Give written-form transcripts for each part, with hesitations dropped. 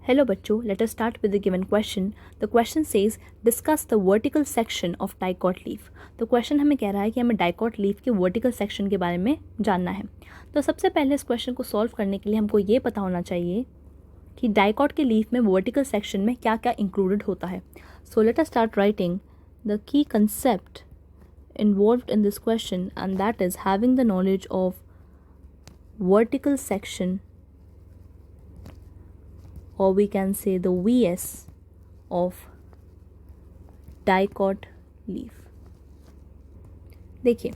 Hello बच्चों, let us start with the given question. The question says discuss the vertical section of dicot leaf. तो question हमें कह रहा है कि हमें डाइकॉट लीफ के वर्टिकल सेक्शन के बारे में जानना है. तो सबसे पहले इस क्वेश्चन को सॉल्व करने के लिए हमको ये पता होना चाहिए कि डाइकॉट के लीफ में वर्टिकल सेक्शन में क्या क्या इंक्लूडेड होता है. सो let us start writing the key concept involved in this question, and that is having the knowledge of vertical section, or we can say the VS of dicot leaf. देखिए,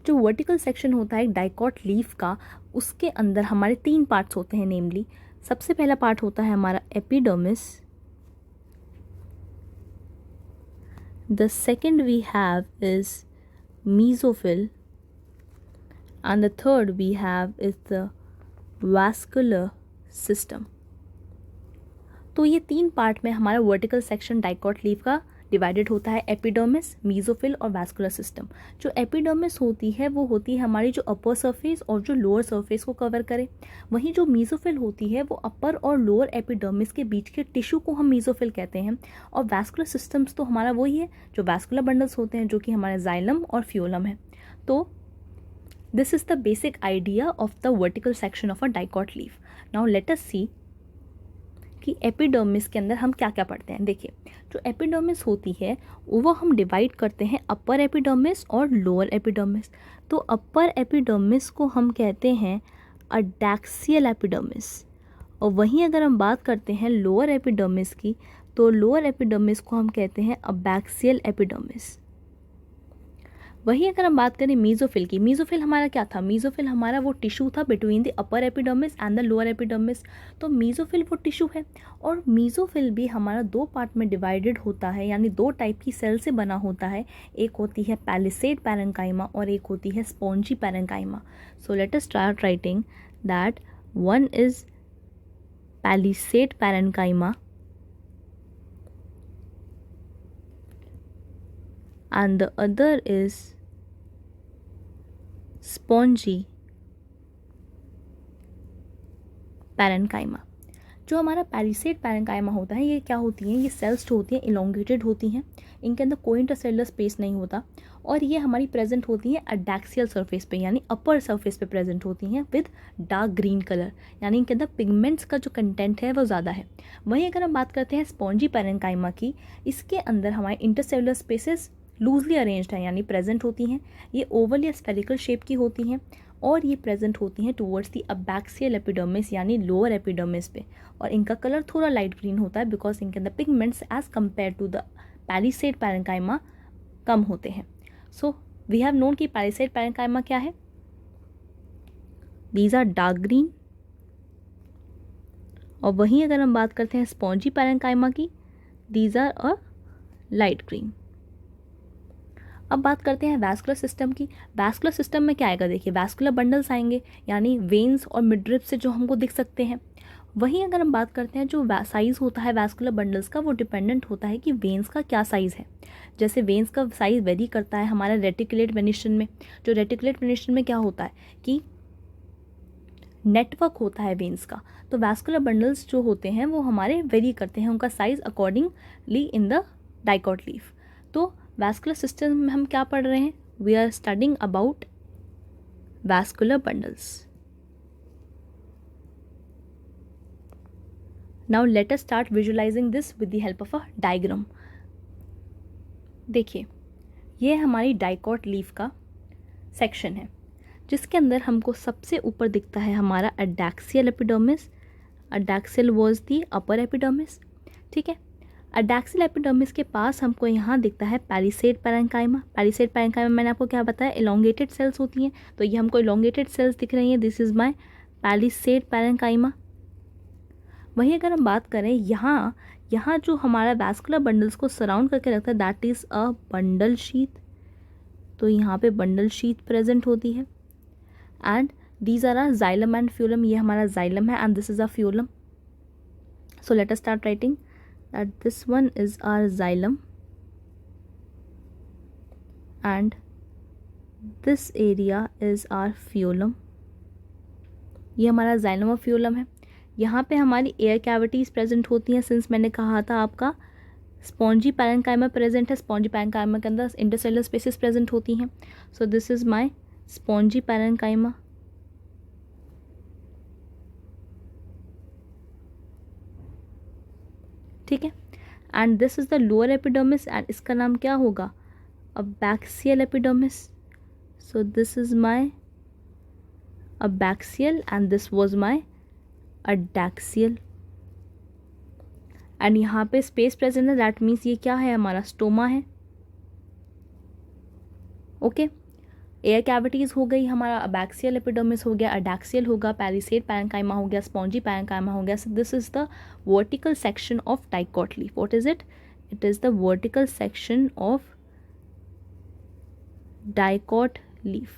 जो vertical section होता है dicot leaf का, उसके अंदर हमारे तीन parts होते हैं. नेमली सबसे पहला पार्ट होता है हमारा epidermis, the second we have is mesophyll, and the third we have is the vascular system. तो ये तीन पार्ट में हमारा वर्टिकल सेक्शन डाइकॉट लीफ का डिवाइडेड होता है. एपिडर्मिस, मीजोफिल और वैस्कुलर सिस्टम. जो एपिडर्मिस होती है वो होती है हमारी जो अपर सरफेस और जो लोअर सरफेस को कवर करे. वहीं जो मीजोफिल होती है वो अपर और लोअर एपिडर्मिस के बीच के टिश्यू को हम मीजोफिल कहते हैं. और वैस्कुलर सिस्टम्स तो हमारा वही है जो वैस्कुलर बंडल्स होते हैं, जो कि हमारे जाइलम और फ्यूलम है. तो this is the basic idea of the vertical section of a dicot leaf. Now let us see कि एपिडर्मिस के अंदर हम क्या क्या पढ़ते हैं. देखिए, जो एपिडर्मिस होती है वो हम डिवाइड करते हैं अपर एपिडर्मिस और लोअर एपिडर्मिस. तो अपर एपिडर्मिस को हम कहते हैं अडैक्सियल एपिडर्मिस, और वहीं अगर हम बात करते हैं लोअर एपिडर्मिस की, तो लोअर एपिडर्मिस को हम कहते हैं अबैक्सियल एपिडर्मिस. वही अगर हम बात करें मीजोफिल की, मीजोफिल हमारा क्या था? मीजोफिल हमारा वो टिश्यू था between the upper epidermis and the lower epidermis. तो मीजोफिल वो टिश्यू है, और मीजोफिल भी हमारा दो पार्ट में डिवाइडेड होता है, यानी दो टाइप की सेल से बना होता है. एक होती है पैलिसेड पैरेन्काइमा और एक होती है spongy parenchyma. So let us start writing that one is palisade parenchyma and the other is spongy parenchyma. जो हमारा पैलिसेड पैरेन्काइमा होता है, ये क्या होती हैं? ये सेल्स जो होती हैं इलोंगेटेड होती हैं, इनके अंदर कोई इंटरसेलुलर स्पेस नहीं होता, और ये हमारी प्रेजेंट होती हैं अडैक्सियल सरफेस पे, यानी अपर सरफेस पे प्रेजेंट होती हैं विद डार्क ग्रीन कलर, यानी इनके अंदर पिगमेंट्स का जो कंटेंट है वो ज़्यादा है. वहीं अगर हम बात करते हैं स्पॉन्जी पैरेन्काइमा की, इसके अंदर हमारे इंटरसेलुलर स्पेसेस लूजली अरेंज्ड हैं, यानी प्रेजेंट होती हैं. ये ओवल या स्फेरिकल शेप की होती हैं, और ये प्रेजेंट होती हैं टुवर्ड्स दी अबैक्सियल एपिडर्मिस, यानी लोअर एपिडर्मिस पे. और इनका कलर थोड़ा लाइट ग्रीन होता है बिकॉज इनके अंदर pigments as compare to the palisade parenchyma कम होते हैं. सो वी हैव नोन कि पैलिसेड पैरेन्काइमा क्या है. These are dark green. और वहीं अगर हम बात करते हैं स्पॉन्जी पैरेन्काइमा की, these are a light green. अब बात करते हैं वैस्कुलर सिस्टम की. वैस्कुलर सिस्टम में क्या आएगा? देखिए, वैस्कुलर बंडल्स आएंगे, यानी वेन्स और मिडरिप से जो हमको दिख सकते हैं. वहीं अगर हम बात करते हैं जो साइज़ होता है वैस्कुलर बंडल्स का, वो डिपेंडेंट होता है कि वेन्स का क्या साइज़ है. जैसे वेन्स का साइज़ वेरी करता है हमारा रेटिकुलेट वेनिशन में. जो रेटिकुलेट वेनिशन में क्या होता है कि नेटवर्क होता है वेन्स का, तो वैस्कुलर बंडल्स जो होते हैं वो हमारे वेरी करते हैं उनका size accordingly in the dicot leaf. तो वैस्कुलर सिस्टम में हम क्या पढ़ रहे हैं? We are studying about vascular bundles. Now let us start visualizing this with the help of a diagram. देखिए, ये हमारी डाइकॉट लीफ का सेक्शन है, जिसके अंदर हमको सबसे ऊपर दिखता है हमारा adaxial epidermis. Adaxial was the upper epidermis. ठीक है, अडैक्सियल एपिडर्मिस के पास हमको यहाँ दिखता है पैलिसेड पैरेन्काइमा. पैलिसेड पैरेन्काइमा मैंने आपको क्या बताया? इलोंगेटेड सेल्स होती हैं, तो ये हमको इलोंगेटेड सेल्स दिख रही हैं. This is my palisade parenchyma. वहीं अगर हम बात करें यहाँ जो हमारा वैस्कुलर बंडल्स को सराउंड करके रखता है, that is a bundle sheath. तो यहाँ पे बंडल शीथ प्रेजेंट होती है. And these are our xylem and phloem. ये हमारा जाइलम है and this is a phloem. So let us start writing that this one is our xylem and this area is our phloem. ये हमारा xylem और phloem है. यहाँ पे हमारी एयर कैविटीज़ प्रेजेंट होती हैं, सिंस मैंने कहा था आपका स्पॉन्जी पैरेन्काइमा प्रेजेंट है, स्पॉन्जी पैरेन्काइमा के अंदर इंटरसेलुलर स्पेसिस प्रेजेंट होती हैं. So this is my spongy parenchyma. ठीक है. And this is the lower epidermis and इसका नाम क्या होगा, abaxial epidermis. So this is my abaxial and this was my adaxial. And यहाँ पे स्पेस प्रेजेंट है, दैट मीन्स ये क्या है, हमारा स्टोमा है. ओके. एयर कैविटीज़ हो गई, हमारा अबैक्सियल एपिडर्मिस हो गया, अडैक्सियल होगा, पैलिसेड पैरेन्काइमा हो गया, स्पॉन्जी पैरेन्काइमा हो गया. So this is the vertical section of dicot leaf. What is it? It is the vertical section of dicot leaf.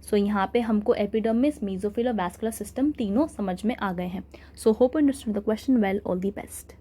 So यहाँ पे हमको एपिडर्मिस, मेसोफिल और वैस्कुलर सिस्टम तीनों समझ में आ गए हैं. So hope you understood the question well. All the best.